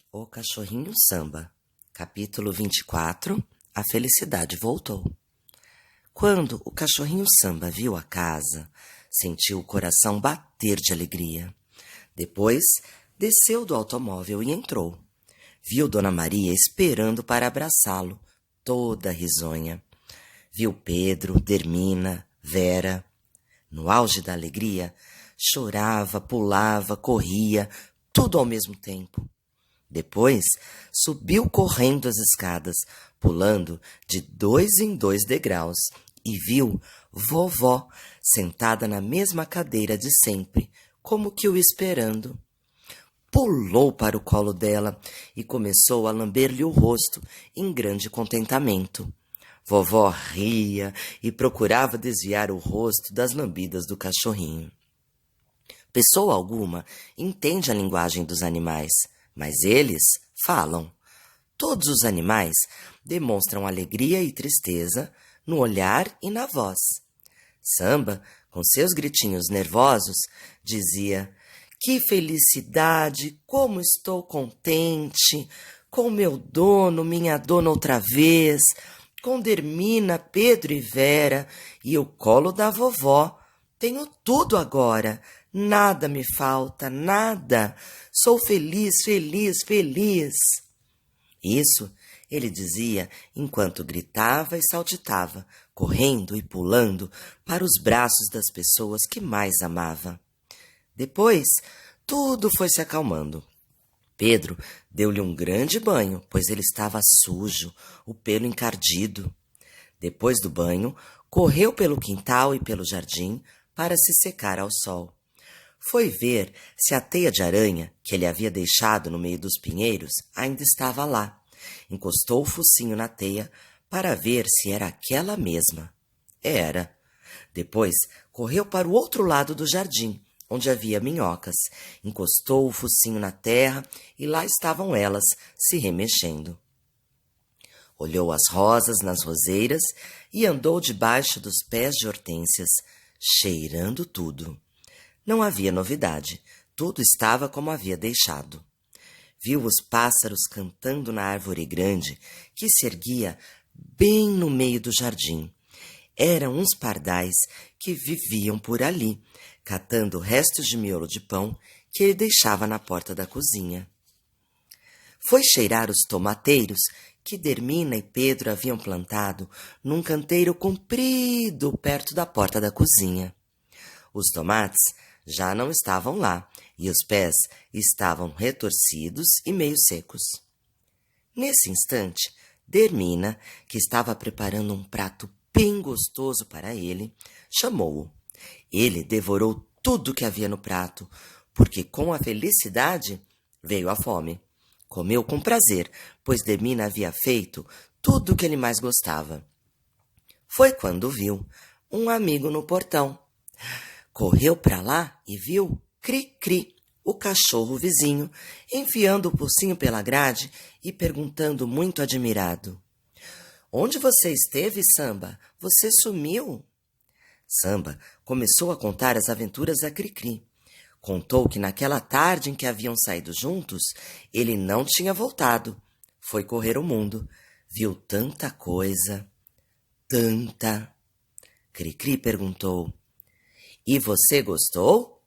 O Cachorrinho Samba, capítulo 24, A Felicidade Voltou. Quando o Cachorrinho Samba viu a casa, sentiu o coração bater de alegria. Depois, desceu do automóvel e entrou. Viu Dona Maria esperando para abraçá-lo, toda risonha. Viu Pedro, Dermina, Vera. No auge da alegria, chorava, pulava, corria, tudo ao mesmo tempo. Depois, subiu correndo as escadas, pulando de 2 em 2 degraus, e viu vovó sentada na mesma cadeira de sempre, como que o esperando. Pulou para o colo dela e começou a lamber-lhe o rosto em grande contentamento. Vovó ria e procurava desviar o rosto das lambidas do cachorrinho. Pessoa alguma entende a linguagem dos animais, mas eles falam. Todos os animais demonstram alegria e tristeza no olhar e na voz. Samba, com seus gritinhos nervosos, dizia: "Que felicidade! Como estou contente! Com meu dono, minha dona outra vez! Com Dermina, Pedro e Vera e o colo da vovó! Tenho tudo agora! Nada me falta, nada! Sou feliz, feliz, feliz!" Isso ele dizia enquanto gritava e saltitava, correndo e pulando para os braços das pessoas que mais amava. Depois, tudo foi se acalmando. Pedro deu-lhe um grande banho, pois ele estava sujo, o pelo encardido. Depois do banho, correu pelo quintal e pelo jardim para se secar ao sol. Foi ver se a teia de aranha, que ele havia deixado no meio dos pinheiros, ainda estava lá. Encostou o focinho na teia para ver se era aquela mesma. Era. Depois, correu para o outro lado do jardim, onde havia minhocas. Encostou o focinho na terra e lá estavam elas, se remexendo. Olhou as rosas nas roseiras e andou debaixo dos pés de hortênsias, cheirando tudo. Não havia novidade, tudo estava como havia deixado. Viu os pássaros cantando na árvore grande que se erguia bem no meio do jardim. Eram uns pardais que viviam por ali, catando restos de miolo de pão que ele deixava na porta da cozinha. Foi cheirar os tomateiros que Dermina e Pedro haviam plantado num canteiro comprido perto da porta da cozinha. Os tomates já não estavam lá e os pés estavam retorcidos e meio secos. Nesse instante, Dermina, que estava preparando um prato bem gostoso para ele, chamou-o. Ele devorou tudo que havia no prato, porque com a felicidade veio a fome. Comeu com prazer, pois Dermina havia feito tudo o que ele mais gostava. Foi quando viu um amigo no portão. Correu para lá e viu Cri-Cri, o cachorro vizinho, enfiando o focinho pela grade e perguntando muito admirado: "Onde você esteve, Samba? Você sumiu?" Samba começou a contar as aventuras a Cri-Cri. Contou que naquela tarde em que haviam saído juntos, ele não tinha voltado. Foi correr o mundo. Viu tanta coisa. Tanta. Cri-Cri perguntou: "E você gostou?"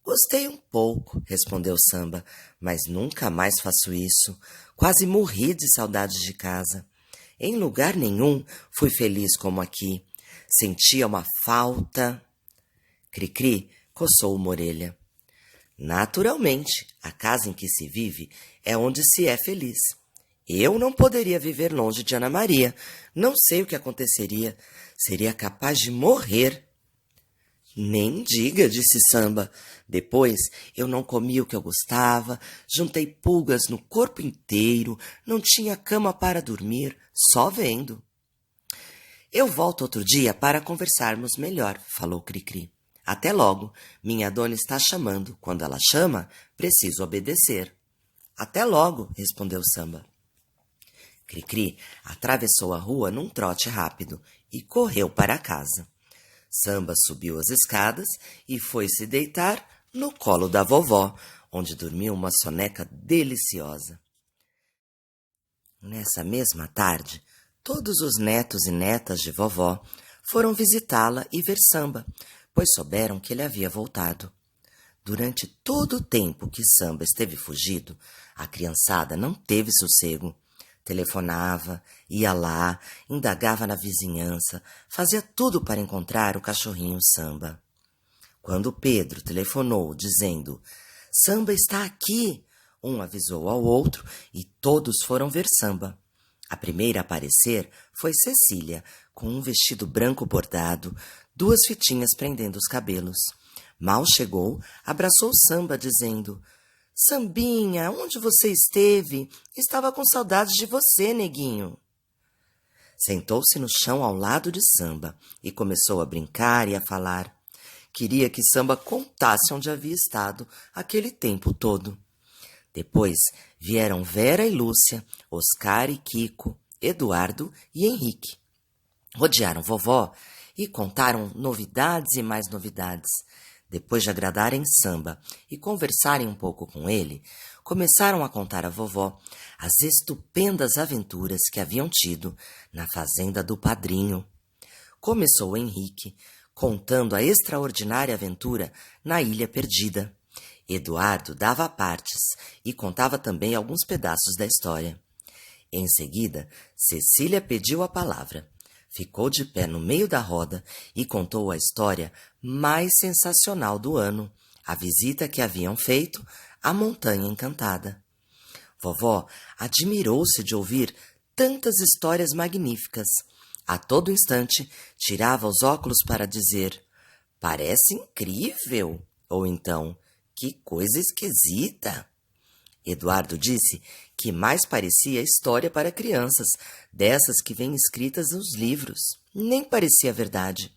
"Gostei um pouco", respondeu Samba, "mas nunca mais faço isso. Quase morri de saudades de casa. Em lugar nenhum fui feliz como aqui. Sentia uma falta." Cri-Cri coçou uma orelha. "Naturalmente, a casa em que se vive é onde se é feliz. Eu não poderia viver longe de Ana Maria. Não sei o que aconteceria. Seria capaz de morrer." "Nem diga", disse Samba. "Depois eu não comia o que eu gostava, juntei pulgas no corpo inteiro, não tinha cama para dormir, só vendo." "Eu volto outro dia para conversarmos melhor", falou Cri-Cri. "Até logo, minha dona está chamando. Quando ela chama, preciso obedecer." "Até logo", respondeu Samba. Cri-Cri atravessou a rua num trote rápido e correu para casa. Samba subiu as escadas e foi se deitar no colo da vovó, onde dormiu uma soneca deliciosa. Nessa mesma tarde, todos os netos e netas de vovó foram visitá-la e ver Samba, pois souberam que ele havia voltado. Durante todo o tempo que Samba esteve fugido, a criançada não teve sossego. Telefonava, ia lá, indagava na vizinhança, fazia tudo para encontrar o cachorrinho Samba. Quando Pedro telefonou dizendo: "Samba está aqui!", um avisou ao outro e todos foram ver Samba. A primeira a aparecer foi Cecília, com um vestido branco bordado, 2 fitinhas prendendo os cabelos. Mal chegou, abraçou Samba, dizendo: "Sambinha, onde você esteve? Estava com saudades de você, neguinho." Sentou-se no chão ao lado de Samba e começou a brincar e a falar. Queria que Samba contasse onde havia estado aquele tempo todo. Depois vieram Vera e Lúcia, Oscar e Kiko, Eduardo e Henrique. Rodearam vovó e contaram novidades e mais novidades. Depois de agradarem Samba e conversarem um pouco com ele, começaram a contar à vovó as estupendas aventuras que haviam tido na fazenda do padrinho. Começou Henrique, contando a extraordinária aventura na Ilha Perdida. Eduardo dava partes e contava também alguns pedaços da história. Em seguida, Cecília pediu a palavra. Ficou de pé no meio da roda e contou a história mais sensacional do ano, a visita que haviam feito à Montanha Encantada. Vovó admirou-se de ouvir tantas histórias magníficas. A todo instante, tirava os óculos para dizer: "Parece incrível!" Ou então: "Que coisa esquisita!" Eduardo disse que mais parecia história para crianças, dessas que vêm escritas nos livros. Nem parecia verdade.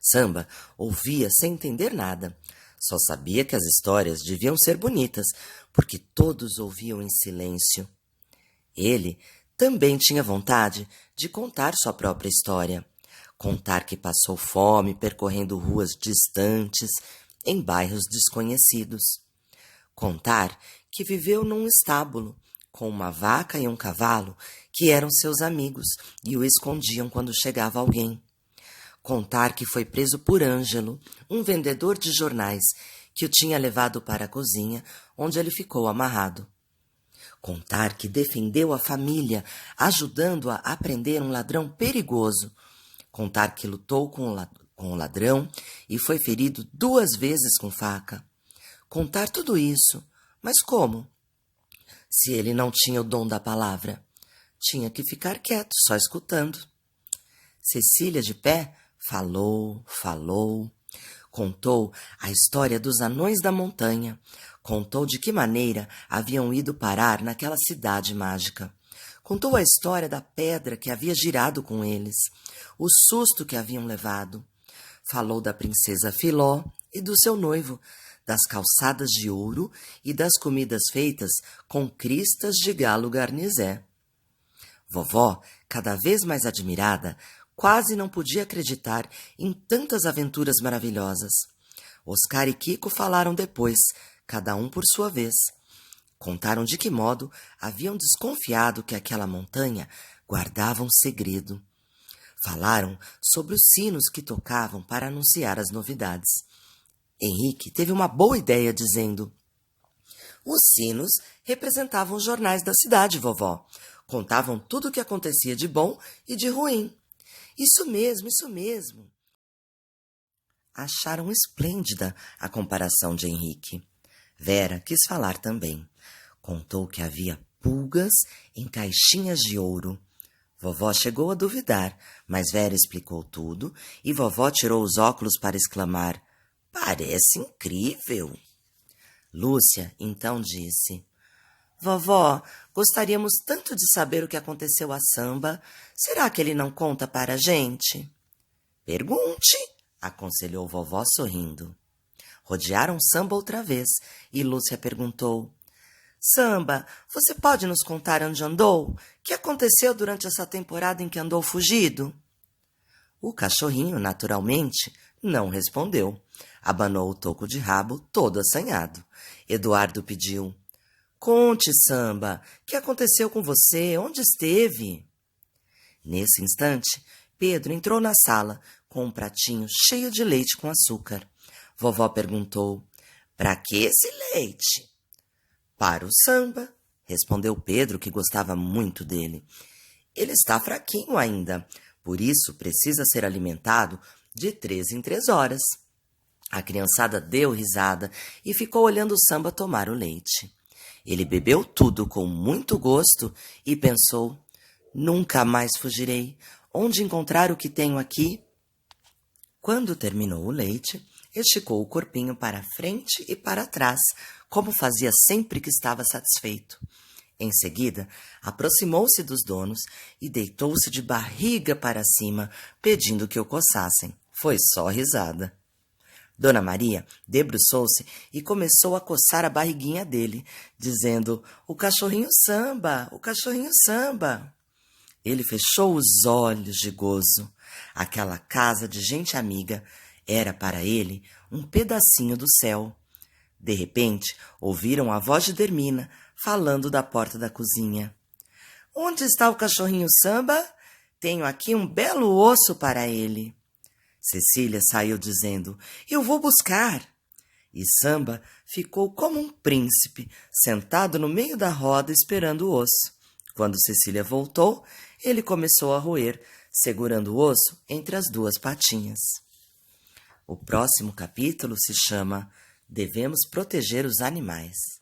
Samba ouvia sem entender nada. Só sabia que as histórias deviam ser bonitas, porque todos ouviam em silêncio. Ele também tinha vontade de contar sua própria história. Contar que passou fome percorrendo ruas distantes, em bairros desconhecidos. Contar que viveu num estábulo, com uma vaca e um cavalo que eram seus amigos e o escondiam quando chegava alguém. Contar que foi preso por Ângelo, um vendedor de jornais, que o tinha levado para a cozinha, onde ele ficou amarrado. Contar que defendeu a família, ajudando-a a prender um ladrão perigoso. Contar que lutou com o ladrão e foi ferido 2 vezes com faca. Contar tudo isso, mas como? Se ele não tinha o dom da palavra, tinha que ficar quieto, só escutando. Cecília, de pé, falou, contou a história dos anões da montanha, contou de que maneira haviam ido parar naquela cidade mágica. Contou a história da pedra que havia girado com eles, o susto que haviam levado. Falou da princesa Filó e do seu noivo, das calçadas de ouro e das comidas feitas com cristas de galo garnizé. Vovó, cada vez mais admirada, quase não podia acreditar em tantas aventuras maravilhosas. Oscar e Kiko falaram depois, cada um por sua vez. Contaram de que modo haviam desconfiado que aquela montanha guardava um segredo. Falaram sobre os sinos que tocavam para anunciar as novidades. Henrique teve uma boa ideia, dizendo: "Os sinos representavam os jornais da cidade, vovó. Contavam tudo o que acontecia de bom e de ruim." Isso mesmo. Acharam esplêndida a comparação de Henrique. Vera quis falar também. Contou que havia pulgas em caixinhas de ouro. Vovó chegou a duvidar, mas Vera explicou tudo e vovó tirou os óculos para exclamar: "Parece incrível." Lúcia então disse: "Vovó, gostaríamos tanto de saber o que aconteceu a Samba. Será que ele não conta para a gente?" "Pergunte", aconselhou vovó sorrindo. Rodearam Samba outra vez e Lúcia perguntou: "Samba, você pode nos contar onde andou? O que aconteceu durante essa temporada em que andou fugido?" O cachorrinho, naturalmente, não respondeu. Abanou o toco de rabo todo assanhado. Eduardo pediu. Conte, Samba, o que aconteceu com você? Onde esteve? Nesse instante, Pedro entrou na sala com um pratinho cheio de leite com açúcar. Vovó perguntou, para que esse leite? Para o Samba, respondeu Pedro, que gostava muito dele. Ele está fraquinho ainda, por isso precisa ser alimentado de 3 em 3 horas. A criançada deu risada e ficou olhando o Samba tomar o leite. Ele bebeu tudo com muito gosto e pensou, nunca mais fugirei. Onde encontrar o que tenho aqui? Quando terminou o leite, esticou o corpinho para frente e para trás, como fazia sempre que estava satisfeito. Em seguida, aproximou-se dos donos e deitou-se de barriga para cima, pedindo que o coçassem. Foi só risada. Dona Maria debruçou-se e começou a coçar a barriguinha dele, dizendo, o cachorrinho Samba, o cachorrinho Samba. Ele fechou os olhos de gozo. Aquela casa de gente amiga era para ele um pedacinho do céu. De repente, ouviram a voz de Dermina falando da porta da cozinha. Onde está o cachorrinho Samba? Tenho aqui um belo osso para ele. Cecília saiu dizendo, eu vou buscar. E Samba ficou como um príncipe, sentado no meio da roda esperando o osso. Quando Cecília voltou, ele começou a roer, segurando o osso entre as 2 patinhas. O próximo capítulo se chama Devemos proteger os animais.